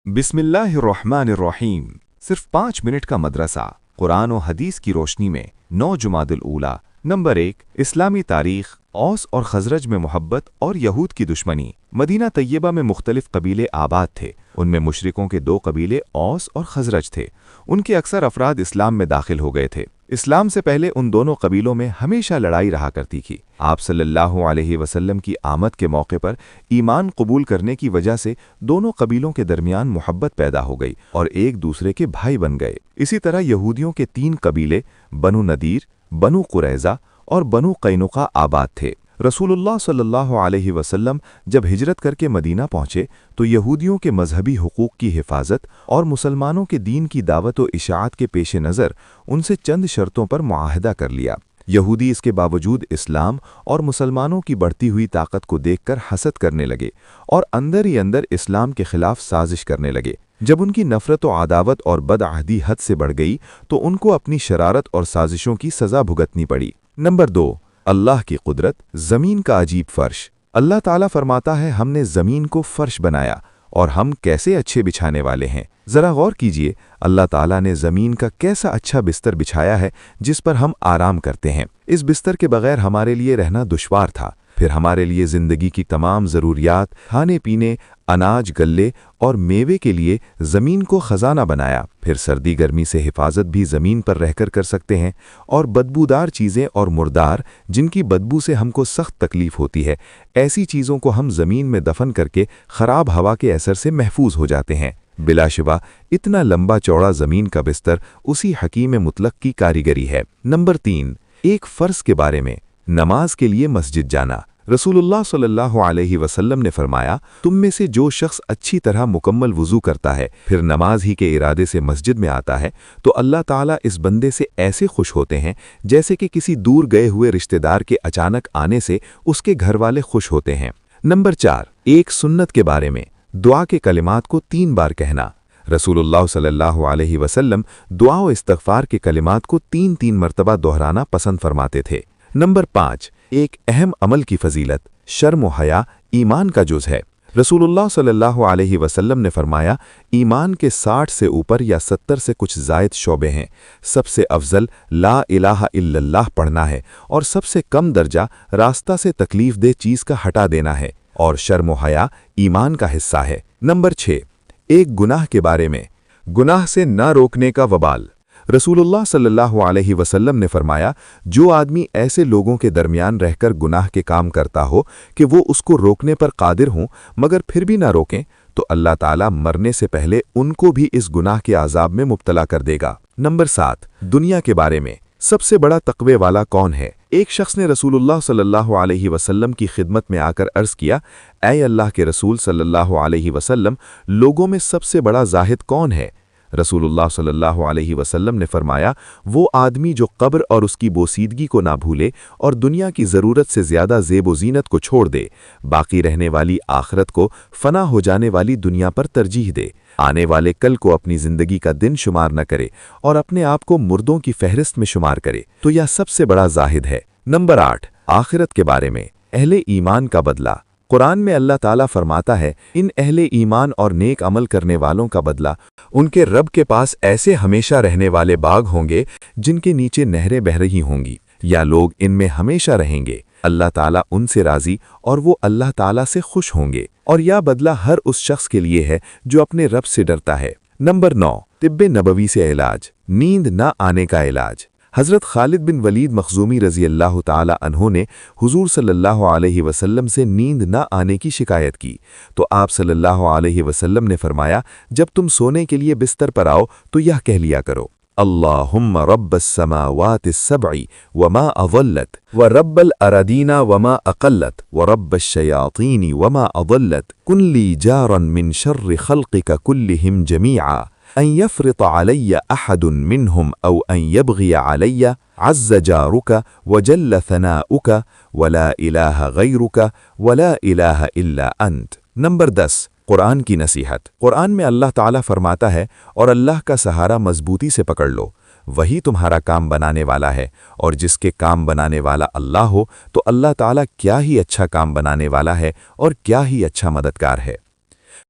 बिस्मिल्लाहिर्रहमानिर्रहीम। सिर्फ 5 मिनट का मदरसा कुरान और हदीस की रोशनी में 9 जुमादुल ऊला। नंबर 1, इस्लामी तारीख। औस और खजरज में मोहब्बत और यहूद की दुश्मनी। मदीना तैयबा में मुख्तलिफ कबीले आबाद थे। उनमें मुशरिकों के 2 कबीले औस और खजरज थे। उनके अक्सर अफराद इस्लाम में दाखिल हो गए थे। इस्लाम से पहले उन दोनों कबीलों में हमेशा लड़ाई रहा करती थी। आप सल्लल्लाहु अलैहि वसल्लम की आमद के मौके पर ईमान कबूल करने की वजह से दोनों कबीलों के दरमियान मोहब्बत पैदा हो गई और एक दूसरे के भाई बन गए। इसी तरह यहूदियों के 3 कबीले बनु नदीर, बनु कुरैज़ा और बनु कैनुका आबाद थे। रसूलुल्लाह सल्लल्लाहु अलैहि वसल्लम जब हिजरत करके मदीना पहुंचे तो यहूदियों के मजहबी हुकूक की हिफाजत और मुसलमानों के दीन की दावत व इशाअत के पेश नज़र उनसे चंद शर्तों पर मुआहदा कर लिया। यहूदी इसके बावजूद इस्लाम और मुसलमानों की बढ़ती हुई ताकत को देखकर हसद करने लगे और अंदर ही अंदर इस्लाम के खिलाफ साजिश करने लगे। जब उनकी नफरत व आदावत और बदअहदी हद से बढ़ गई तो उनको अपनी शरारत और साजिशों की सज़ा भुगतनी पड़ी। नंबर 2, अल्लाह की कुदरत। ज़मीन का अजीब फ़र्श। अल्लाह ताला फरमाता है, हमने ज़मीन को फ़र्श बनाया और हम कैसे अच्छे बिछाने वाले हैं। ज़रा गौर कीजिए, अल्लाह ताला ने ज़मीन का कैसा अच्छा बिस्तर बिछाया है जिस पर हम आराम करते हैं। इस बिस्तर के बगैर हमारे लिए रहना दुश्वार था। फिर हमारे लिए ज़िंदगी की तमाम ज़रूरियात, खाने पीने, अनाज, गल्ले और मेवे के लिए ज़मीन को ख़जाना बनाया। फिर सर्दी गर्मी से हिफाजत भी ज़मीन पर रहकर कर सकते हैं और बदबूदार चीज़ें और मुर्दार, जिनकी बदबू से हमको सख्त तकलीफ़ होती है, ऐसी चीज़ों को हम ज़मीन में दफन करके ख़राब हवा के असर से महफूज हो जाते हैं। बिलाशुबा इतना लंबा चौड़ा ज़मीन का बिस्तर उसी हकीम मुतलक की कारीगरी है। नंबर 3, एक फ़र्ज़ के बारे में। नमाज के लिए मस्जिद जाना। रसूलुल्लाह सल्लल्लाहु अलैहि वसल्लम ने फरमाया, तुम में से जो शख्स अच्छी तरह मुकम्मल वुज़ू करता है फिर नमाज ही के इरादे से मस्जिद में आता है तो अल्लाह ताला इस बंदे से ऐसे खुश होते हैं जैसे कि किसी दूर गए हुए रिश्तेदार के अचानक आने से उसके घर वाले खुश होते हैं। नंबर 4, एक सुन्नत के बारे में। दुआ के कलिमात को 3 बार कहना। रसूलुल्लाह सल्लल्लाहु अलैहि वसल्लम दुआ व इस्तग़फ़ार के कलिमात को 3-3 मरतबा दोहराना पसंद फरमाते थे। नंबर 5, एक अहम अमल की फजीलत। शर्म व हया ईमान का जुज़ है। रसूलुल्लाह सल्लल्लाहु अलैहि वसल्लम ने फरमाया, ईमान के 60 से ऊपर या 70 से कुछ ज़ायद शोबे हैं। सबसे अफजल ला इलाहा इल्लल्लाह पढ़ना है और सबसे कम दर्जा रास्ता से तकलीफ दे चीज़ का हटा देना है और शर्म व हया ईमान का हिस्सा है। नंबर 6, एक गुनाह के बारे में। गुनाह से ना रोकने का वबाल। रसूलुल्लाह सल्लल्लाहु अलैहि वसल्लम ने फरमाया, जो आदमी ऐसे लोगों के दरमियान रहकर गुनाह के काम करता हो कि वो उसको रोकने पर कादिर हों मगर फिर भी ना रोकें तो अल्लाह ताला मरने से पहले उनको भी इस गुनाह के आज़ाब में मुब्तला कर देगा। नंबर 7, दुनिया के बारे में। सबसे बड़ा तक़वे वाला कौन है? एक शख्स ने रसूलुल्लाह सल्लल्लाहु अलैहि वसल्लम की खिदमत में आकर अर्ज़ किया, ऐ अल्लाह के रसूल सल्लल्लाहु अलैहि वसल्लम, लोगों में सबसे बड़ा ज़ाहिद कौन है? रसूलुल्लाह सल्लल्लाहु अलैहि वसल्लम ने फरमाया, वो आदमी जो कब्र और उसकी बोसीदगी को ना भूले और दुनिया की ज़रूरत से ज़्यादा ज़ेब व ज़ीनत को छोड़ दे, बाकी रहने वाली आखिरत को फ़ना हो जाने वाली दुनिया पर तरजीह दे, आने वाले कल को अपनी ज़िंदगी का दिन शुमार न करे और अपने आप को मुर्दों की फहरिस्त में शुमार करे, तो यह सबसे बड़ा ज़ाहिद है। नंबर 8, आखिरत के बारे में। अहले ईमान का बदला। कुरान में अल्लाह ताला फरमाता है, इन अहले ईमान और नेक अमल करने वालों का बदला उनके रब के पास ऐसे हमेशा रहने वाले बाग होंगे जिनके नीचे नहरें बह रही होंगी, या लोग इनमें हमेशा रहेंगे। अल्लाह ताला उनसे राज़ी और वो अल्लाह ताला से खुश होंगे, और यह बदला हर उस शख्स के लिए है जो अपने रब से डरता है। नंबर 9, तिब्बे नबवी से इलाज। नींद न आने का इलाज। हज़रत खालिद बिन वलीद मखज़ूमी रज़ी अल्लाह ताला अन्हो ने हुज़ूर सल्लल्लाहु अलैहि वसल्लम से नींद न आने की शिकायत की तो आप सल्लल्लाहु अलैहि वसल्लम ने फरमाया, जब तुम सोने के लिए बिस्तर पर आओ तो यह कह लिया करो, अल्लाहुम्मा रब्बस समावातिस सबई वमा अज़ल्लत व रब्बल अरादीना वमा अक़ल्लत व रब्बश शयातीनी वमा अज़ल्लत कुल्ली जारन मिन शर्रि ख़ल्क़िका कुल्लिहिम जमीआ अन यफ़रित अलय्या अहदुन मिनहुम औ अन यबग़िया अलय्या अज़्ज़ जारुका व जल्ल थनाउका वला इलाहा गैरुका वला इलाहा इल्ला अंत। नंबर 10, कुरान की नसीहत। कुरान में अल्लाह ताला फरमाता है, और अल्लाह का सहारा मजबूती से पकड़ लो, वही तुम्हारा काम बनाने वाला है, और जिसके काम बनाने वाला अल्लाह हो तो अल्लाह ताला क्या ही अच्छा काम बनाने वाला है और क्या ही अच्छा मददगार है।